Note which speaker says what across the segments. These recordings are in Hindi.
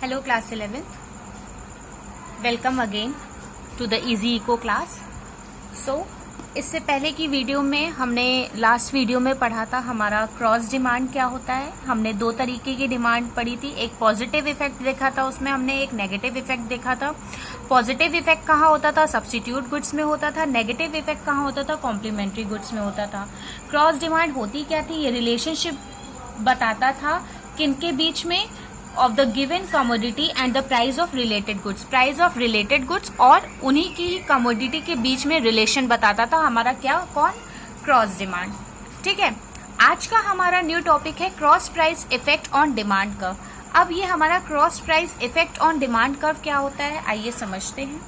Speaker 1: Hello class 11th, welcome again to the Easy Eco class. So इससे पहले की वीडियो में हमने लास्ट वीडियो में पढ़ा था हमारा क्रॉस डिमांड क्या होता है. हमने दो तरीके की डिमांड पढ़ी थी. एक पॉजिटिव इफेक्ट देखा था, उसमें हमने एक नेगेटिव इफेक्ट देखा था. पॉजिटिव इफेक्ट कहाँ होता था? सब्स्टिट्यूट गुड्स में होता था. नेगेटिव इफेक्ट कहाँ होता था? कॉम्प्लीमेंट्री गुड्स में होता था. क्रॉस डिमांड होती क्या थी? ये रिलेशनशिप बताता था किनके बीच में, of the given commodity and the price of related goods. Price of related goods और उन्हीं की कमोडिटी के बीच में रिलेशन बताता था हमारा क्या, कौन? Cross demand. ठीक है. आज का हमारा न्यू टॉपिक है cross price effect on demand curve. अब ये हमारा cross price effect on demand curve क्या होता है, आइए समझते हैं.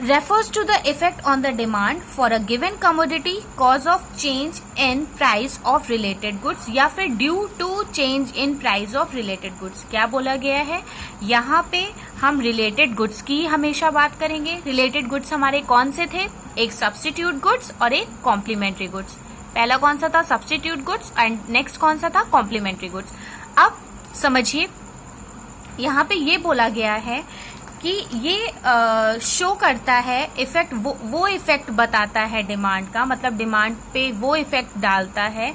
Speaker 1: refers to the effect on the demand for a given commodity cause of change in price of related goods या फिर due to change in price of related goods. क्या बोला गया है यहाँ पे? हम related goods की हमेशा बात करेंगे. related goods हमारे कौन से थे? एक substitute goods और एक complementary goods. पहला कौन सा था? substitute goods and next कौन सा था? complementary goods. अब समझिए यहाँ पे ये बोला गया है कि ये शो करता है इफेक्ट, वो इफेक्ट बताता है डिमांड का, मतलब डिमांड पे वो इफेक्ट डालता है.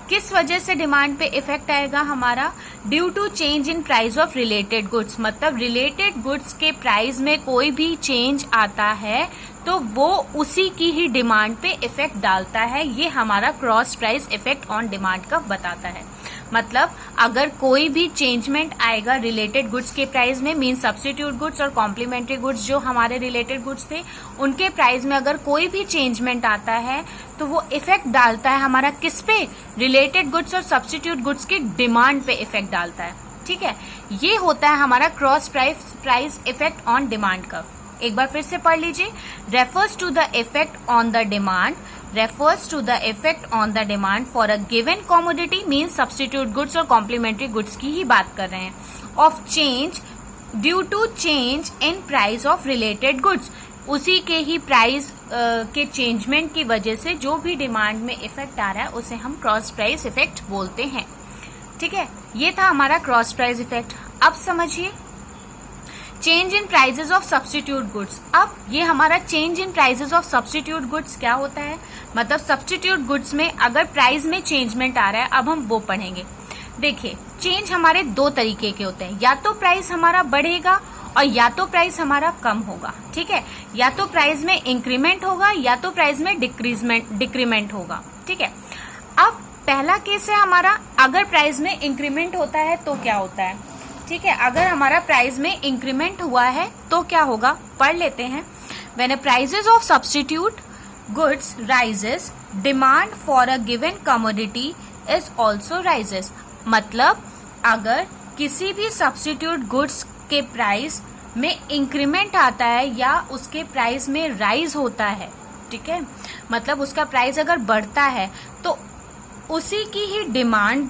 Speaker 1: किस वजह से डिमांड पे इफेक्ट आएगा हमारा? Due to change in price of related goods. मतलब रिलेटेड गुड्स के प्राइस में कोई भी चेंज आता है तो वो उसी की ही डिमांड पे इफेक्ट डालता है. ये हमारा cross price effect on demand का बताता है. मतलब अगर कोई भी चेंजमेंट आएगा रिलेटेड गुड्स के प्राइस में, मीन सब्स्टिट्यूट गुड्स और कॉम्प्लीमेंट्री गुड्स जो हमारे रिलेटेड गुड्स थे उनके प्राइस में अगर कोई भी चेंजमेंट आता है तो वो इफेक्ट डालता है हमारा किस पे? रिलेटेड गुड्स और सब्स्टिट्यूट गुड्स की डिमांड पे इफेक्ट डालता है. ठीक है. ये होता है हमारा cross price effect on demand curve. एक बार फिर से पढ़ लीजिए. Refers to the effect on the demand, refers to the effect on the demand for a given commodity means substitute goods और complementary goods की ही बात कर रहे हैं. of change due to change in price of related goods. उसी के ही प्राइस के चेंजमेंट की वजह से जो भी डिमांड में इफेक्ट आ रहा है उसे हम क्रॉस प्राइस इफेक्ट बोलते हैं. ठीक है. ये था हमारा क्रॉस प्राइस इफेक्ट. अब समझिए change in prices of substitute goods. अब ये हमारा change in prices of substitute goods क्या होता है? मतलब सब्स्टिट्यूट गुड्स में अगर प्राइस में चेंजमेंट आ रहा है, अब हम वो पढ़ेंगे. देखिए चेंज हमारे दो तरीके के होते हैं. या तो प्राइस हमारा बढ़ेगा और या तो प्राइस हमारा कम होगा. ठीक है. या तो प्राइस में इंक्रीमेंट होगा या तो प्राइस में डिक्रीमेंट होगा. ठीक है. अब पहला केस है हमारा, अगर प्राइस में इंक्रीमेंट होता है तो क्या होता है? ठीक है. अगर हमारा प्राइस में इंक्रीमेंट हुआ है तो क्या होगा, पढ़ लेते हैं. When prices of substitute goods rises, demand for a given commodity is also rises. मतलब अगर किसी भी सब्स्टिट्यूट गुड्स के प्राइस में इंक्रीमेंट आता है या उसके प्राइस में राइज होता है, ठीक है, मतलब उसका प्राइस अगर बढ़ता है तो उसी की ही डिमांड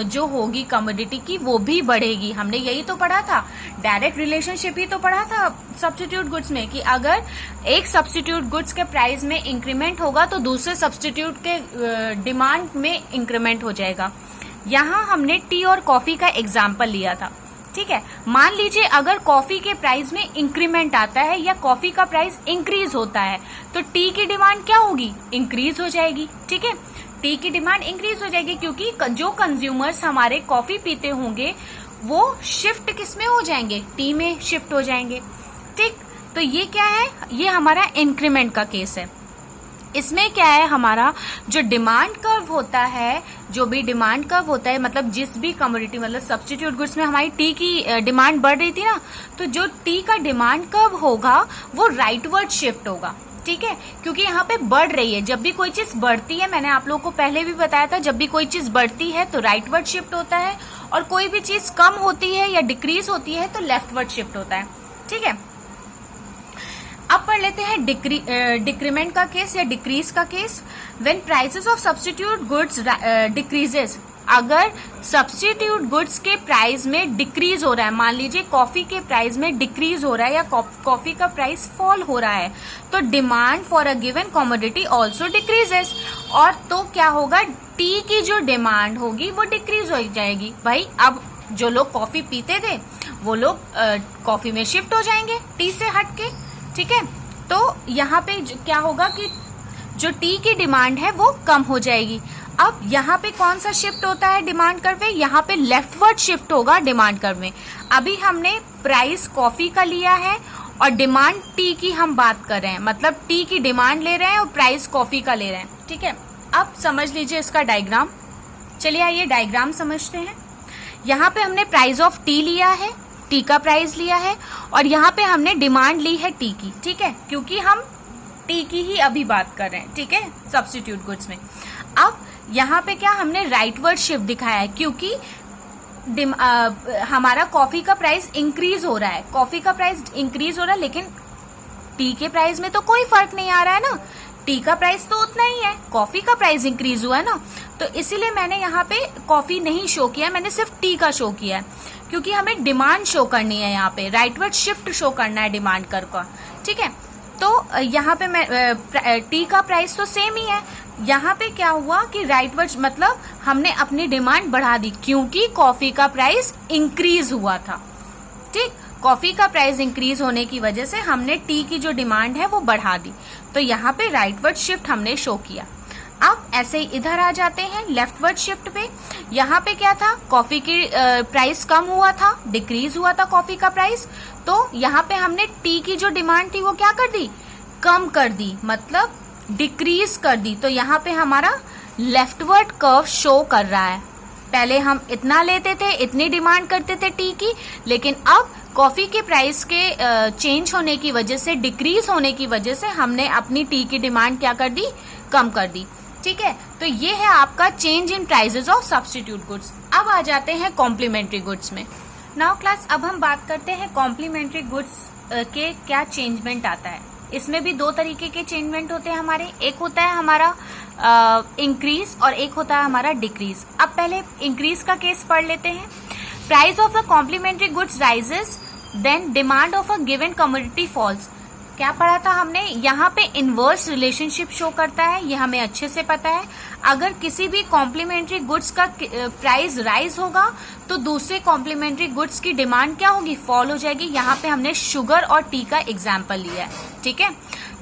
Speaker 1: जो होगी कमोडिटी की वो भी बढ़ेगी. हमने यही तो पढ़ा था, डायरेक्ट रिलेशनशिप ही तो पढ़ा था सब्स्टिट्यूट गुड्स में कि अगर एक सब्स्टिट्यूट गुड्स के प्राइस में इंक्रीमेंट होगा तो दूसरे सब्स्टिट्यूट के डिमांड में इंक्रीमेंट हो जाएगा. यहाँ हमने टी और कॉफी का एग्जाम्पल लिया था. ठीक है. मान लीजिए अगर कॉफी के प्राइस में इंक्रीमेंट आता है या कॉफी का प्राइस इंक्रीज होता है तो टी की डिमांड क्या होगी? इंक्रीज हो जाएगी. ठीक है. टी की डिमांड इंक्रीज हो जाएगी क्योंकि जो कंज्यूमर्स हमारे कॉफी पीते होंगे वो शिफ्ट किस में हो जाएंगे? टी में शिफ्ट हो जाएंगे. ठीक. तो ये क्या है? ये हमारा इंक्रीमेंट का केस है. इसमें क्या है, हमारा जो डिमांड कर्व होता है, जो भी डिमांड कर्व होता है, मतलब जिस भी कमोडिटी, मतलब सब्स्टिट्यूट गुड्स में हमारी टी की डिमांड बढ़ रही थी ना, तो जो टी का डिमांड कर्व होगा वो राइटवर्ड शिफ्ट होगा. ठीक है. क्योंकि यहाँ पे बढ़ रही है. जब भी कोई चीज बढ़ती है, मैंने आप लोगों को पहले भी बताया था, जब भी कोई चीज बढ़ती है तो राइटवर्ड शिफ्ट होता है और कोई भी चीज कम होती है या डिक्रीज होती है तो लेफ्टवर्ड शिफ्ट होता है. ठीक है. अब पढ़ लेते हैं डिक्रीमेंट का केस या डिक्रीज का case. When prices of substitute goods decreases. अगर सब्स्टिट्यूट गुड्स के प्राइस में डिक्रीज हो रहा है, मान लीजिए कॉफी के प्राइस में डिक्रीज हो रहा है या कॉफी का प्राइस फॉल हो रहा है, तो demand for a given commodity also decreases. और तो क्या होगा, टी की जो डिमांड होगी वो डिक्रीज हो जाएगी. भाई अब जो लोग कॉफी पीते थे वो लोग कॉफी में शिफ्ट हो जाएंगे टी से हट के, ठीक है। तो यहाँ पे क्या होगा कि जो टी की डिमांड है वो कम हो जाएगी। अब यहाँ पे कौन सा शिफ्ट होता है डिमांड कर्व में? यहाँ पे लेफ्टवर्ड शिफ्ट होगा डिमांड कर्व में। अभी हमने प्राइस कॉफी का लिया है और डिमांड टी की हम बात कर रहे हैं, मतलब टी की डिमांड ले रहे हैं और प्राइस कॉफी का ले रहे हैं, ठीक है। अब समझ लीजिए इसका डायग्राम। चलिए आइए डायग्राम समझते हैं। यहाँ पे हमने प्राइस ऑफ टी लिया है, टी का प्राइस लिया है, और यहाँ पे हमने डिमांड ली है टी की, ठीक है, क्योंकि हम टी की ही अभी बात कर रहे हैं, ठीक है, सब्स्टिट्यूट गुड्स में। अब यहाँ पे क्या हमने राइटवर्ड शिफ्ट दिखाया है, क्योंकि हमारा कॉफी का प्राइस इंक्रीज हो रहा है, कॉफी का प्राइस इंक्रीज हो रहा है, लेकिन टी के प्राइस में तो कोई फर्क नहीं आ रहा है ना, टी का प्राइस तो उतना ही है, कॉफी का प्राइस इंक्रीज हुआ है ना। तो इसीलिए मैंने यहाँ पे कॉफी नहीं शो किया, मैंने सिर्फ टी का शो किया है, क्योंकि हमें डिमांड शो करनी है, यहाँ पे राइटवर्ड शिफ्ट शो करना है डिमांड कर्व का, ठीक है। तो यहाँ पे मैं टी का प्राइस तो सेम ही है। यहाँ पे क्या हुआ कि राइटवर्ड मतलब हमने अपनी डिमांड बढ़ा दी, क्योंकि कॉफी का प्राइस इंक्रीज हुआ था, ठीक। कॉफी का प्राइस इंक्रीज होने की वजह से हमने टी की जो डिमांड है वो बढ़ा दी, तो यहाँ पे राइटवर्ड शिफ्ट हमने शो किया। अब ऐसे ही इधर आ जाते हैं लेफ्टवर्ड शिफ्ट पे। यहाँ पे क्या था, कॉफी की प्राइस कम हुआ था, डिक्रीज हुआ था कॉफी का प्राइस, तो यहाँ पे हमने टी की जो डिमांड थी वो क्या कर दी, कम कर दी, मतलब डिक्रीज कर दी। तो यहाँ पे हमारा लेफ्टवर्ड कर्व शो कर रहा है। पहले हम इतना लेते थे, इतनी डिमांड करते थे टी की, लेकिन अब कॉफी के प्राइस के चेंज होने की वजह से, डिक्रीज होने की वजह से हमने अपनी टी की डिमांड क्या कर दी, कम कर दी, ठीक है। तो ये है आपका change in prices of substitute goods. अब आ जाते हैं कॉम्प्लीमेंट्री गुड्स में। नाउ क्लास, अब हम बात करते हैं कॉम्प्लीमेंट्री गुड्स के क्या चेंजमेंट आता है। इसमें भी दो तरीके के चेंजमेंट होते हैं हमारे, एक होता है हमारा इंक्रीज और एक होता है हमारा डिक्रीज। अब पहले इंक्रीज का केस पढ़ लेते हैं। Price of a complementary goods rises, then demand of a given commodity falls. क्या पढ़ा था हमने, यहाँ पे इनवर्स रिलेशनशिप शो करता है, ये हमें अच्छे से पता है। अगर किसी भी कॉम्प्लीमेंट्री गुड्स का प्राइस राइज होगा तो दूसरे कॉम्प्लीमेंट्री गुड्स की डिमांड क्या होगी, फॉल हो जाएगी। यहाँ पे हमने शुगर और टी का एग्जाम्पल लिया है, ठीक है।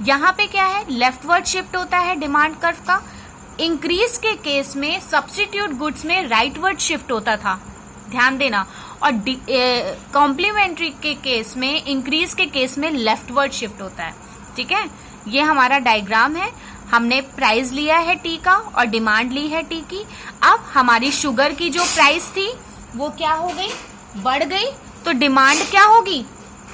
Speaker 1: यहाँ पे क्या है, लेफ्टवर्ड शिफ्ट होता है डिमांड कर्व का। इंक्रीज के केस में सब्स्टिट्यूट गुड्स में राइटवर्ड शिफ्ट होता था, ध्यान देना, और कॉम्प्लीमेंट्री के केस में, इंक्रीज के केस में लेफ्टवर्ड शिफ्ट होता है, ठीक है। ये हमारा डायग्राम है, हमने प्राइस लिया है टी का और डिमांड ली है टी की। अब हमारी शुगर की जो प्राइस थी वो क्या हो गई, बढ़ गई, तो डिमांड क्या होगी,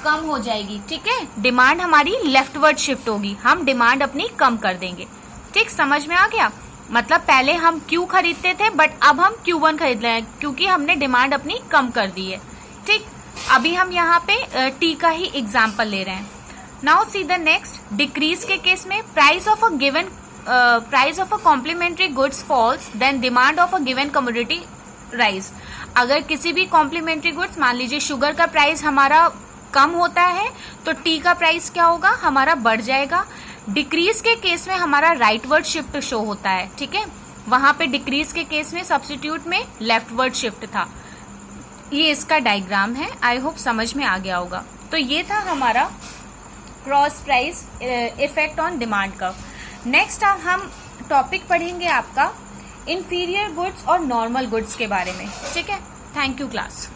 Speaker 1: कम हो जाएगी, ठीक है। डिमांड हमारी लेफ्टवर्ड शिफ्ट होगी, हम डिमांड अपनी कम कर देंगे, ठीक, समझ में आ गया। मतलब पहले हम Q खरीदते थे, बट अब हम Q1 खरीद रहे हैं, क्योंकि हमने डिमांड अपनी कम कर दी है, ठीक। अभी हम यहाँ पे टी का ही एग्जाम्पल ले रहे हैं। Now see the next, decrease के केस में price of a complementary goods falls, then demand of a given commodity rise. अगर किसी भी कॉम्प्लीमेंट्री गुड्स, मान लीजिए शुगर का प्राइस हमारा कम होता है, तो टी का प्राइस क्या होगा, हमारा बढ़ जाएगा। डिक्रीज के केस में हमारा राइटवर्ड शिफ्ट शो होता है, ठीक है। वहां पे डिक्रीज के केस में सब्स्टिट्यूट में लेफ्टवर्ड शिफ्ट था। ये इसका डायग्राम है, आई होप समझ में आ गया होगा। तो ये था हमारा cross price effect on demand curve. Next हम टॉपिक पढ़ेंगे आपका इंफीरियर गुड्स और नॉर्मल गुड्स के बारे में, ठीक है। Thank you class.